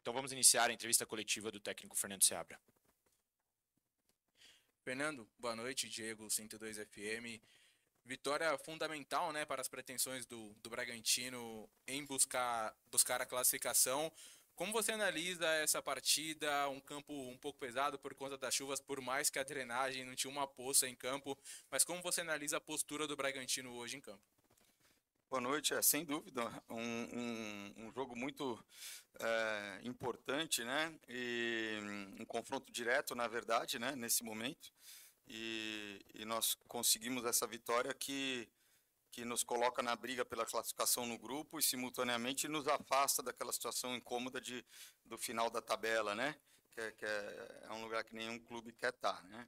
Então vamos iniciar a entrevista coletiva do técnico Fernando Seabra. Fernando, boa noite, Diego 102 FM. Vitória fundamental, né, para as pretensões do Bragantino em buscar a classificação. Como você analisa essa partida? Um campo um pouco pesado por conta das chuvas, por mais que a drenagem não tinha uma poça em campo, mas como você analisa a postura do Bragantino hoje em campo? Boa noite, sem dúvida, um jogo muito importante, né? E um confronto direto, na verdade, né? Nesse momento. E nós conseguimos essa vitória que nos coloca na briga pela classificação no grupo e, simultaneamente, nos afasta daquela situação incômoda do final da tabela, né? Que é um lugar que nenhum clube quer estar, né?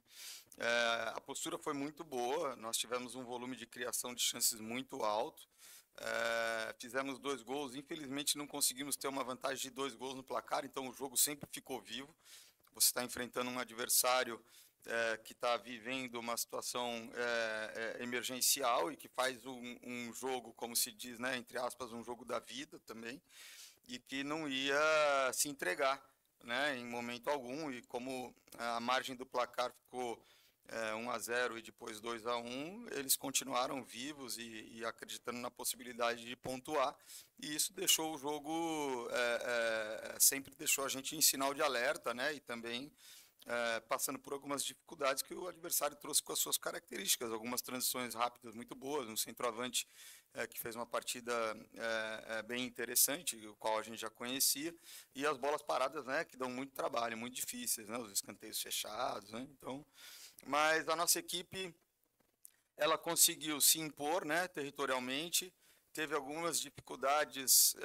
A postura foi muito boa, nós tivemos um volume de criação de chances muito alto. Fizemos 2 gols, infelizmente não conseguimos ter uma vantagem de 2 gols no placar, então o jogo sempre ficou vivo. Você está enfrentando um adversário que está vivendo uma situação emergencial e que faz um jogo, como se diz, né, entre aspas, um jogo da vida também, e que não ia se entregar, né, em momento algum. E como a margem do placar ficou 1-0 e depois 2-1, eles continuaram vivos e acreditando na possibilidade de pontuar, e isso deixou o jogo, sempre deixou a gente em sinal de alerta, né, e também passando por algumas dificuldades que o adversário trouxe com as suas características, algumas transições rápidas muito boas, um centroavante que fez uma partida bem interessante, o qual a gente já conhecia, e as bolas paradas, né, que dão muito trabalho, muito difíceis, né, os escanteios fechados, né, então... Mas a nossa equipe, ela conseguiu se impor, né, territorialmente, teve algumas dificuldades,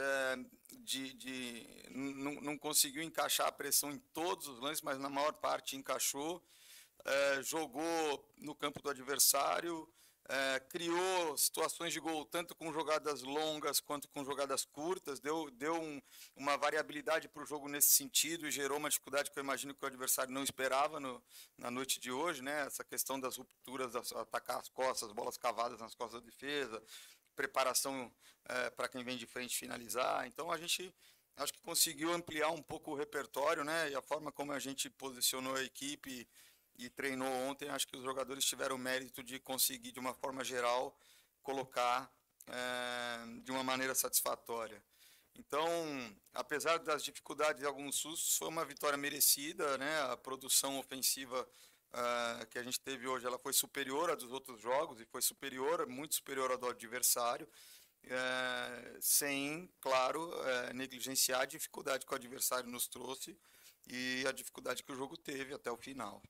não conseguiu encaixar a pressão em todos os lances, mas na maior parte encaixou, jogou no campo do adversário, criou situações de gol tanto com jogadas longas quanto com jogadas curtas, deu uma variabilidade para o jogo nesse sentido e gerou uma dificuldade que eu imagino que o adversário não esperava na noite de hoje, né? Essa questão das rupturas, atacar as costas, bolas cavadas nas costas da defesa, preparação para quem vem de frente finalizar. Então a gente acho que conseguiu ampliar um pouco o repertório, né? E a forma como a gente posicionou a equipe e treinou ontem, acho que os jogadores tiveram o mérito de conseguir, de uma forma geral, colocar de uma maneira satisfatória. Então, apesar das dificuldades e alguns sustos, foi uma vitória merecida, né? A produção ofensiva que a gente teve hoje, ela foi superior à dos outros jogos e foi superior, muito superior à do adversário, sem, claro, negligenciar a dificuldade que o adversário nos trouxe e a dificuldade que o jogo teve até o final.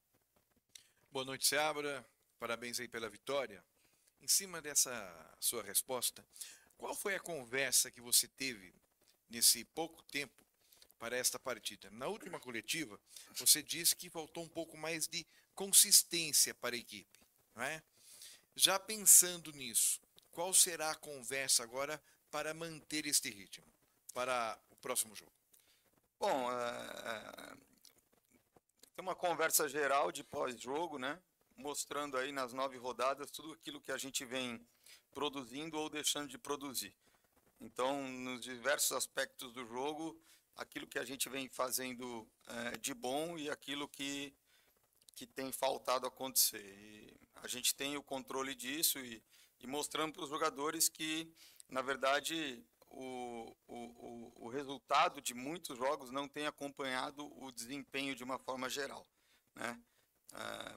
Boa noite, Seabra. Parabéns aí pela vitória. Em cima dessa sua resposta, qual foi a conversa que você teve nesse pouco tempo para esta partida? Na última coletiva, você disse que faltou um pouco mais de consistência para a equipe, não é? Já pensando nisso, qual será a conversa agora para manter este ritmo para o próximo jogo? Bom, tem uma conversa geral de pós-jogo, né? Mostrando aí nas 9 rodadas tudo aquilo que a gente vem produzindo ou deixando de produzir. Então, nos diversos aspectos do jogo, aquilo que a gente vem fazendo de bom e aquilo que tem faltado acontecer. E a gente tem o controle disso e mostrando para os jogadores que, na verdade, o resultado de muitos jogos não tem acompanhado o desempenho de uma forma geral, né?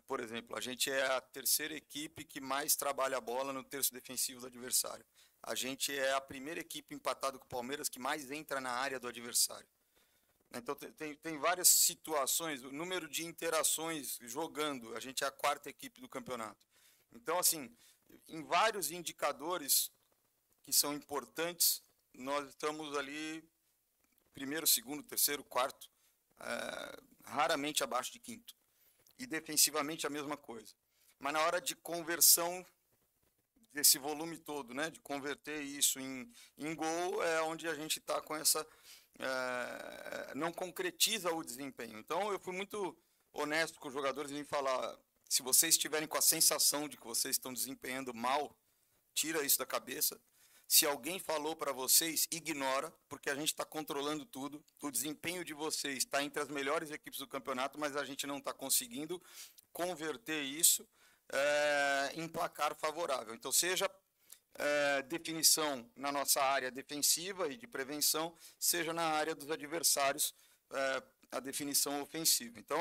Por exemplo, a gente é a terceira equipe que mais trabalha a bola no terço defensivo do adversário. A gente é a primeira equipe empatada com o Palmeiras que mais entra na área do adversário. Então tem várias situações, o número de interações jogando, a gente é a 4ª equipe do campeonato. Então, assim, em vários indicadores que são importantes, nós estamos ali primeiro, segundo, terceiro, quarto, raramente abaixo de quinto. E defensivamente a mesma coisa. Mas na hora de conversão desse volume todo, né, de converter isso em gol, é onde a gente está com essa... não concretiza o desempenho. Então eu fui muito honesto com os jogadores em falar, se vocês estiverem com a sensação de que vocês estão desempenhando mal, tira isso da cabeça. Se alguém falou para vocês, ignora, porque a gente está controlando tudo. O desempenho de vocês está entre as melhores equipes do campeonato, mas a gente não está conseguindo converter isso em placar favorável. Então, seja definição na nossa área defensiva e de prevenção, seja na área dos adversários, a definição ofensiva. Então,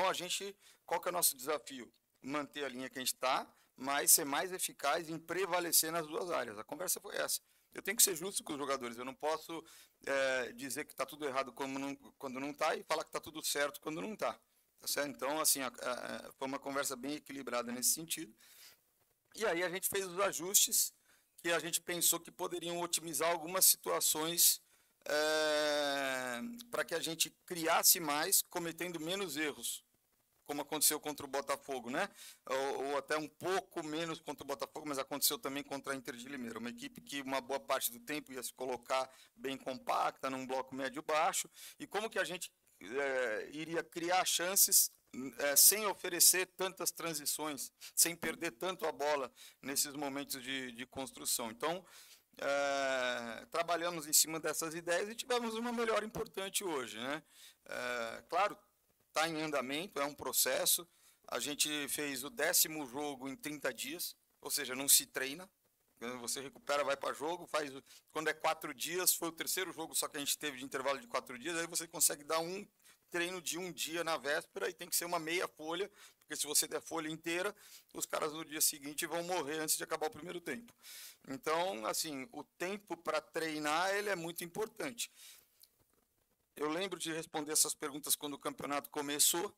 qual que é o nosso desafio? Manter a linha que a gente está, mas ser mais eficaz em prevalecer nas duas áreas. A conversa foi essa. Eu tenho que ser justo com os jogadores, eu não posso dizer que está tudo errado quando não está e falar que está tudo certo quando não está. Tá certo? Então, assim, foi uma conversa bem equilibrada nesse sentido. E aí a gente fez os ajustes que a gente pensou que poderiam otimizar algumas situações para que a gente criasse mais, cometendo menos erros, como aconteceu contra o Botafogo, né? Ou até um pouco menos contra o Botafogo, mas aconteceu também contra a Inter de Limeira, uma equipe que uma boa parte do tempo ia se colocar bem compacta, num bloco médio-baixo, e como que a gente iria criar chances sem oferecer tantas transições, sem perder tanto a bola nesses momentos de construção. Então, trabalhamos em cima dessas ideias e tivemos uma melhora importante hoje, né? Claro, está em andamento, é um processo. A gente fez o 10º jogo em 30 dias, ou seja, não se treina. Você recupera, vai para jogo, quando é 4 dias, foi o 3º jogo só que a gente teve de intervalo de 4 dias, aí você consegue dar um treino de um dia na véspera e tem que ser uma meia folha, porque se você der folha inteira, os caras no dia seguinte vão morrer antes de acabar o primeiro tempo. Então, assim, o tempo para treinar ele é muito importante. Eu lembro de responder essas perguntas quando o campeonato começou,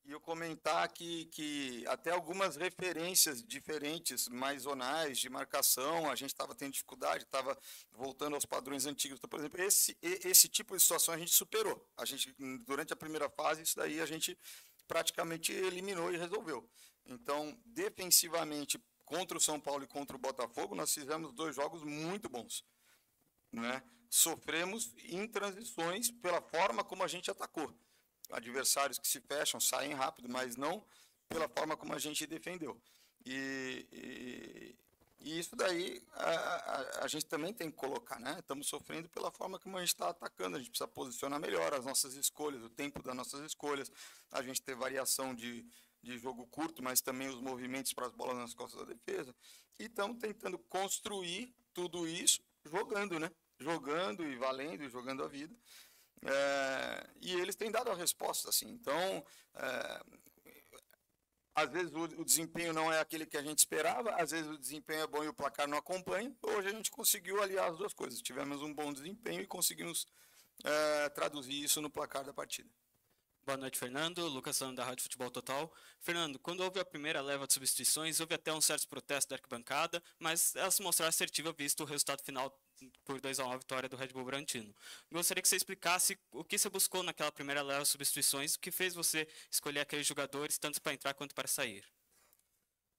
e eu comentar que até algumas referências diferentes, mais zonais, de marcação, a gente estava tendo dificuldade, estava voltando aos padrões antigos. Então, por exemplo, esse tipo de situação a gente superou. Durante a primeira fase, isso daí a gente praticamente eliminou e resolveu. Então, defensivamente, contra o São Paulo e contra o Botafogo, nós fizemos 2 jogos muito bons, né? Sofremos em transições pela forma como a gente atacou. Adversários que se fecham, saem rápido, mas não pela forma como a gente defendeu. E isso daí a gente também tem que colocar, né? Estamos sofrendo pela forma como a gente está atacando, a gente precisa posicionar melhor as nossas escolhas, o tempo das nossas escolhas, a gente ter variação de jogo curto, mas também os movimentos para as bolas nas costas da defesa. E estamos tentando construir tudo isso jogando, né? Jogando e valendo, e jogando a vida. E eles têm dado a resposta, assim. Então, às vezes o desempenho não é aquele que a gente esperava, às vezes o desempenho é bom e o placar não acompanha. Hoje a gente conseguiu aliar as duas coisas. Tivemos um bom desempenho e conseguimos traduzir isso no placar da partida. Boa noite, Fernando. Lucas falando da Rádio Futebol Total. Fernando, quando houve a primeira leva de substituições, houve até um certo protesto da arquibancada, mas ela se mostrou assertiva visto o resultado final por 2-1 a vitória do Red Bull Bragantino. Gostaria que você explicasse o que você buscou naquela primeira leva de substituições, o que fez você escolher aqueles jogadores, tanto para entrar quanto para sair.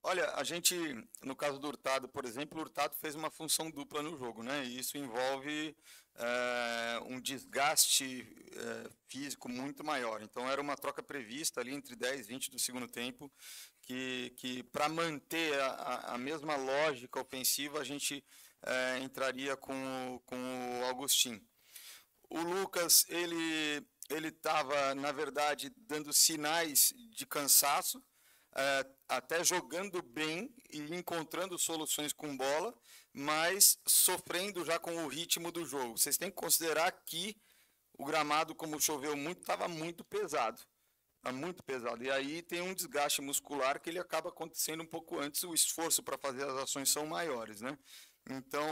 Olha, a gente, no caso do Hurtado, por exemplo, o Hurtado fez uma função dupla no jogo, né? E isso envolve um desgaste físico muito maior. Então, era uma troca prevista ali entre 10 e 20 do segundo tempo, que para manter a mesma lógica ofensiva, a gente entraria com o Augustin. O Lucas, ele estava, na verdade, dando sinais de cansaço, até jogando bem e encontrando soluções com bola, mas sofrendo já com o ritmo do jogo. Vocês têm que considerar que o gramado, como choveu muito, estava muito pesado. Está muito pesado. E aí tem um desgaste muscular que ele acaba acontecendo um pouco antes, o esforço para fazer as ações são maiores, né? Então,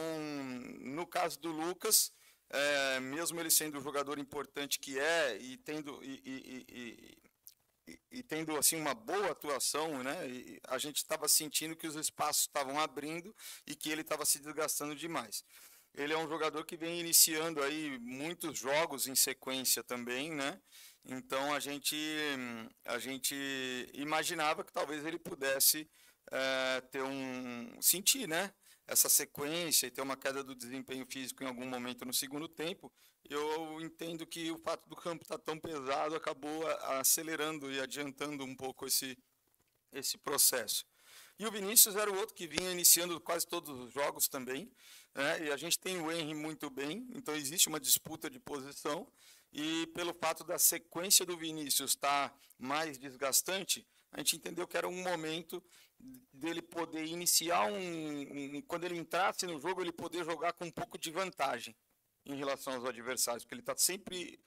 no caso do Lucas, mesmo ele sendo o jogador importante que é e tendo assim uma boa atuação, né? E a gente estava sentindo que os espaços estavam abrindo e que ele estava se desgastando demais. Ele é um jogador que vem iniciando aí muitos jogos em sequência também, né? Então a gente imaginava que talvez ele pudesse sentir, né? Essa sequência e ter uma queda do desempenho físico em algum momento no segundo tempo. Eu entendo que o fato do campo estar tão pesado acabou acelerando e adiantando um pouco esse processo. E o Vinícius era o outro que vinha iniciando quase todos os jogos também, né? E a gente tem o Henry muito bem, então existe uma disputa de posição, e pelo fato da sequência do Vinícius estar mais desgastante, a gente entendeu que era um momento dele poder iniciar quando ele entrasse no jogo, ele poder jogar com um pouco de vantagem em relação aos adversários, porque ele está sempre,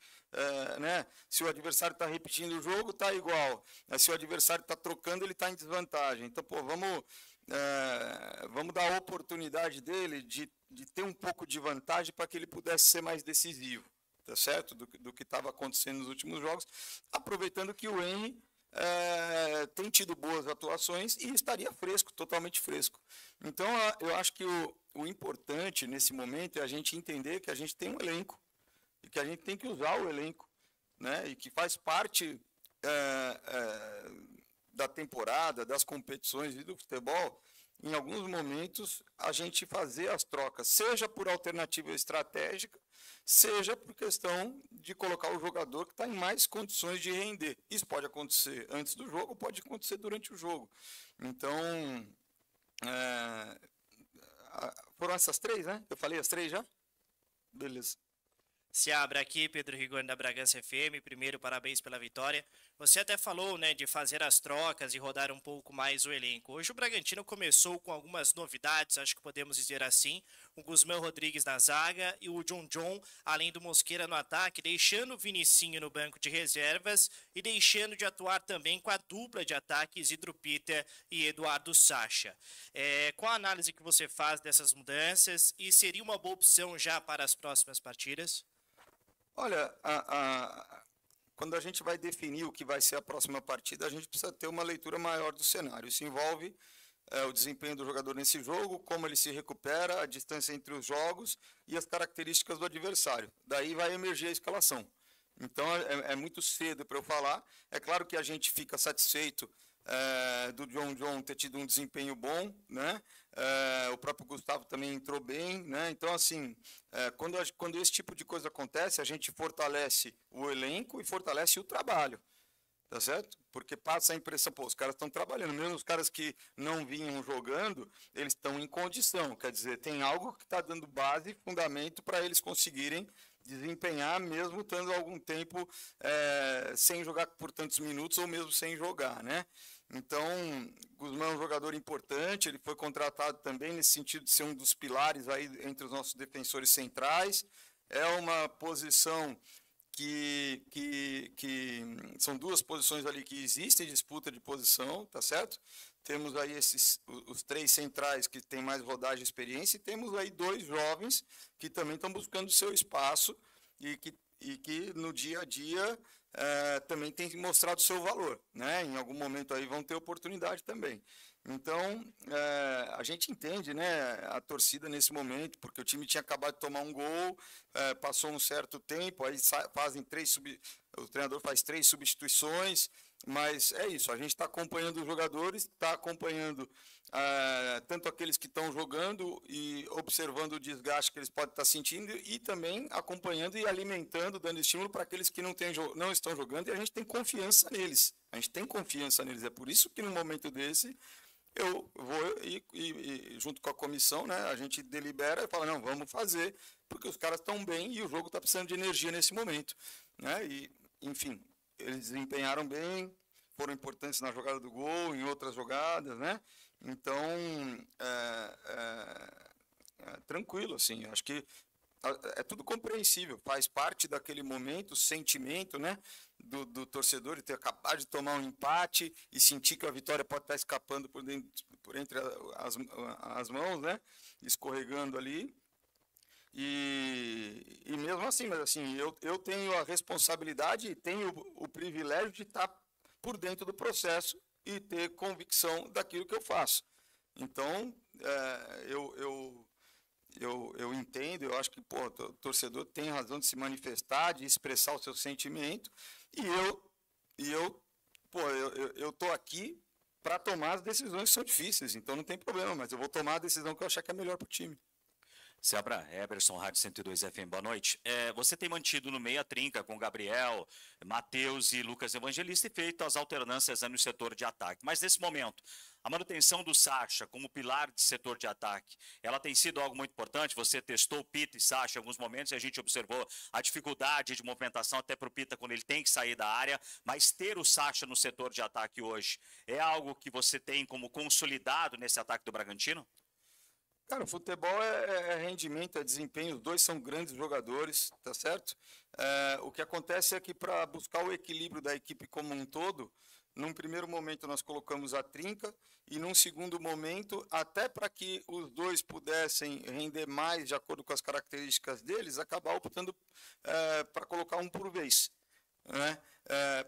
né? Se o adversário está repetindo o jogo, está igual. Se o adversário está trocando, ele está em desvantagem. Então, pô, vamos dar a oportunidade dele de ter um pouco de vantagem para que ele pudesse ser mais decisivo, tá certo? Do que estava acontecendo nos últimos jogos, aproveitando que o Henry tem tido boas atuações e estaria fresco, totalmente fresco. Então, eu acho que o importante nesse momento é a gente entender que a gente tem um elenco e que a gente tem que usar o elenco, né? E que faz parte da temporada, das competições e do futebol, em alguns momentos, a gente fazer as trocas, seja por alternativa estratégica, seja por questão de colocar o jogador que está em mais condições de render. Isso pode acontecer antes do jogo, pode acontecer durante o jogo. Então, foram essas três, né? Eu falei as três já? Beleza. Seabra aqui, Pedro Rigoni da Bragança FM. Primeiro, parabéns pela vitória. Você até falou, né, de fazer as trocas e rodar um pouco mais o elenco. Hoje o Bragantino começou com algumas novidades, acho que podemos dizer assim. O Guzmão Rodrigues na zaga e o John, além do Mosqueira no ataque, deixando o Vinicinho no banco de reservas e deixando de atuar também com a dupla de ataque Isidro Peter e Eduardo Sacha. Qual a análise que você faz dessas mudanças e seria uma boa opção já para as próximas partidas? Olha, quando a gente vai definir o que vai ser a próxima partida, a gente precisa ter uma leitura maior do cenário. Isso envolve o desempenho do jogador nesse jogo, como ele se recupera, a distância entre os jogos e as características do adversário. Daí vai emergir a escalação. Então, é muito cedo para eu falar. É claro que a gente fica satisfeito do John ter tido um desempenho bom, né? O próprio Gustavo também entrou bem, né? Então, assim, quando esse tipo de coisa acontece, a gente fortalece o elenco e fortalece o trabalho, tá certo? Porque passa a impressão, pô, os caras estão trabalhando, mesmo os caras que não vinham jogando, eles estão em condição, quer dizer, tem algo que está dando base e fundamento para eles conseguirem desempenhar, mesmo estando algum tempo sem jogar por tantos minutos ou mesmo sem jogar, né? Então, Guzmão é um jogador importante, ele foi contratado também nesse sentido de ser um dos pilares aí entre os nossos defensores centrais. É uma posição que são duas posições ali que existem disputa de posição, tá certo? Temos aí os três centrais que têm mais rodagem e experiência, e temos aí dois jovens que também estão buscando seu espaço e que no dia a dia também têm mostrado seu valor, né? Em algum momento aí vão ter oportunidade também. Então, a gente entende, né, a torcida nesse momento, porque o time tinha acabado de tomar um gol, passou um certo tempo, aí o treinador faz 3 substituições, mas é isso, a gente está acompanhando os jogadores, está acompanhando tanto aqueles que estão jogando e observando o desgaste que eles podem estar sentindo e também acompanhando e alimentando, dando estímulo para aqueles que não estão jogando, e a gente tem confiança neles. É por isso que no momento desse eu vou e junto com a comissão, né, a gente delibera e fala, não, vamos fazer, porque os caras estão bem e o jogo está precisando de energia nesse momento, né? E, enfim, eles desempenharam bem, foram importantes na jogada do gol, em outras jogadas, né? Então, tranquilo, assim, acho que é tudo compreensível, faz parte daquele momento, sentimento, né, do torcedor de ter acabado de tomar um empate e sentir que a vitória pode estar escapando por entre as mãos, né, escorregando ali. E mesmo assim, mas assim, eu tenho a responsabilidade e tenho o privilégio de estar por dentro do processo e ter convicção daquilo que eu faço. Então, eu entendo, eu acho que o torcedor tem razão de se manifestar, de expressar o seu sentimento, e eu estou aqui para tomar as decisões que são difíceis, então não tem problema, mas eu vou tomar a decisão que eu achar que é melhor para o time. Seabra, Eberson, Rádio 102 FM, boa noite. Você tem mantido no meio a trinca com Gabriel, Matheus e Lucas Evangelista e feito as alternâncias no setor de ataque. Mas nesse momento, a manutenção do Sacha como pilar de setor de ataque, ela tem sido algo muito importante? Você testou o Pita e Sacha em alguns momentos e a gente observou a dificuldade de movimentação até para o Pita quando ele tem que sair da área, mas ter o Sacha no setor de ataque hoje é algo que você tem como consolidado nesse ataque do Bragantino? Cara, o futebol é rendimento, é desempenho, os dois são grandes jogadores, tá certo? O que acontece é que para buscar o equilíbrio da equipe como um todo, num primeiro momento nós colocamos a trinca e num segundo momento, até para que os dois pudessem render mais de acordo com as características deles, acabar optando para colocar um por vez, né?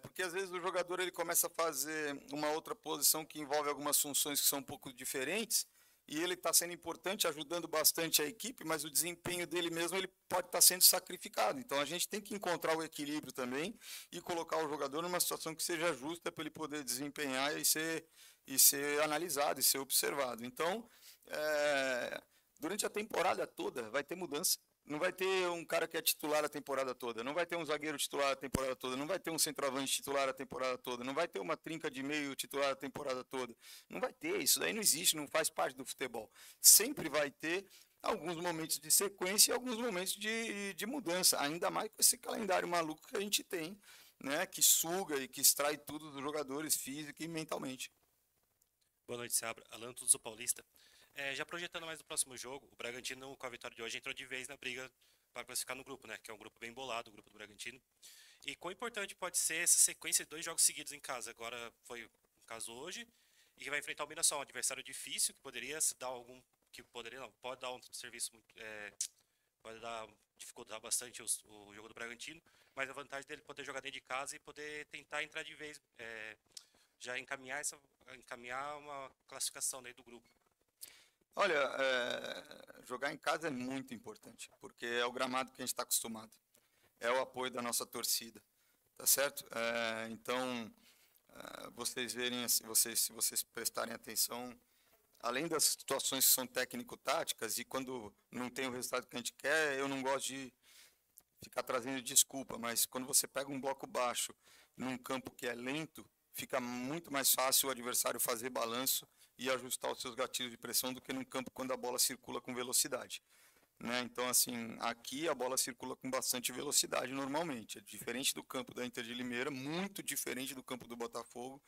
Porque às vezes o jogador ele começa a fazer uma outra posição que envolve algumas funções que são um pouco diferentes, e ele está sendo importante, ajudando bastante a equipe, mas o desempenho dele mesmo ele pode estar sendo sacrificado. Então a gente tem que encontrar o equilíbrio também e colocar o jogador numa situação que seja justa para ele poder desempenhar e ser analisado e ser observado. Então, durante a temporada toda vai ter mudança. Não vai ter um cara que é titular a temporada toda, não vai ter um zagueiro titular a temporada toda, não vai ter um centroavante titular a temporada toda, não vai ter uma trinca de meio titular a temporada toda. Não vai ter, isso daí não existe, não faz parte do futebol. Sempre vai ter alguns momentos de sequência e alguns momentos de mudança, ainda mais com esse calendário maluco que a gente tem, né, que suga e que extrai tudo dos jogadores física e mentalmente. Boa noite, Seabra. Alan Tudo Paulista. Já projetando mais o próximo jogo, o Bragantino, com a vitória de hoje, entrou de vez na briga para classificar no grupo, né? Que é um grupo bem bolado, o grupo do Bragantino. E quão importante pode ser essa sequência de 2 jogos seguidos em casa? Agora foi o caso hoje, e que vai enfrentar o Mirassol, um adversário difícil, que poderia se dar algum. Que poderia não, pode dar um serviço muito. Pode dificultar bastante o jogo do Bragantino, mas a vantagem dele poder jogar dentro de casa e poder tentar entrar de vez, já encaminhar uma classificação dentro do grupo. Olha, jogar em casa é muito importante, porque é o gramado que a gente está acostumado, é o apoio da nossa torcida, tá certo? Então, vocês verem, se vocês prestarem atenção, além das situações que são técnico-táticas, e quando não tem o resultado que a gente quer, eu não gosto de ficar trazendo desculpa, mas quando você pega um bloco baixo num campo que é lento, fica muito mais fácil o adversário fazer balanço e ajustar os seus gatilhos de pressão do que num campo quando a bola circula com velocidade, né? Então, assim, aqui a bola circula com bastante velocidade normalmente, é diferente do campo da Inter de Limeira, muito diferente do campo do Botafogo,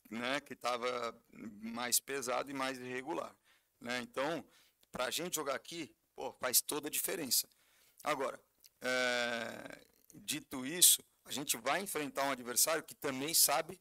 né, que estava mais pesado e mais irregular, né? Então, para a gente jogar aqui, faz toda a diferença. Agora, dito isso, a gente vai enfrentar um adversário que também sabe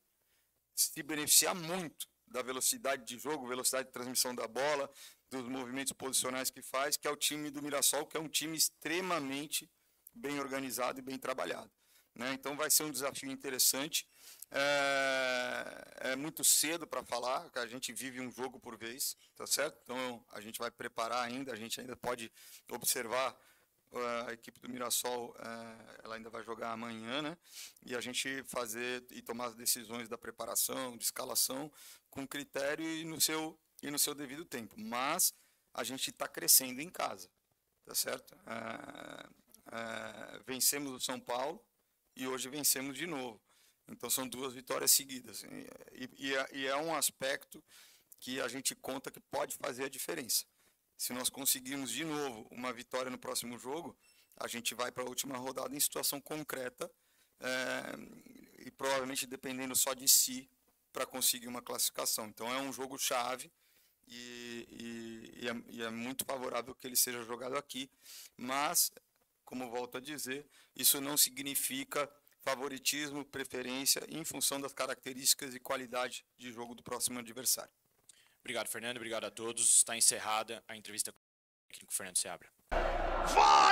se beneficiar muito da velocidade de jogo, velocidade de transmissão da bola, dos movimentos posicionais que faz, que é o time do Mirassol, que é um time extremamente bem organizado e bem trabalhado, né? Então vai ser um desafio interessante. É muito cedo para falar, que a gente vive um jogo por vez, tá certo? Então a gente vai preparar ainda, a gente ainda pode observar a equipe do Mirassol, ela ainda vai jogar amanhã, né? E a gente fazer e tomar as decisões da preparação, de escalação, com critério e no seu devido tempo. Mas a gente está crescendo em casa, tá certo? Vencemos o São Paulo e hoje vencemos de novo. Então são 2 vitórias seguidas. E é um aspecto que a gente conta que pode fazer a diferença. Se nós conseguirmos de novo uma vitória no próximo jogo, a gente vai para a última rodada em situação concreta e provavelmente dependendo só de si para conseguir uma classificação. Então é um jogo chave e é muito favorável que ele seja jogado aqui, mas, como volto a dizer, isso não significa favoritismo, preferência em função das características e qualidade de jogo do próximo adversário. Obrigado, Fernando. Obrigado a todos. Está encerrada a entrevista com o técnico Fernando Seabra. Vai!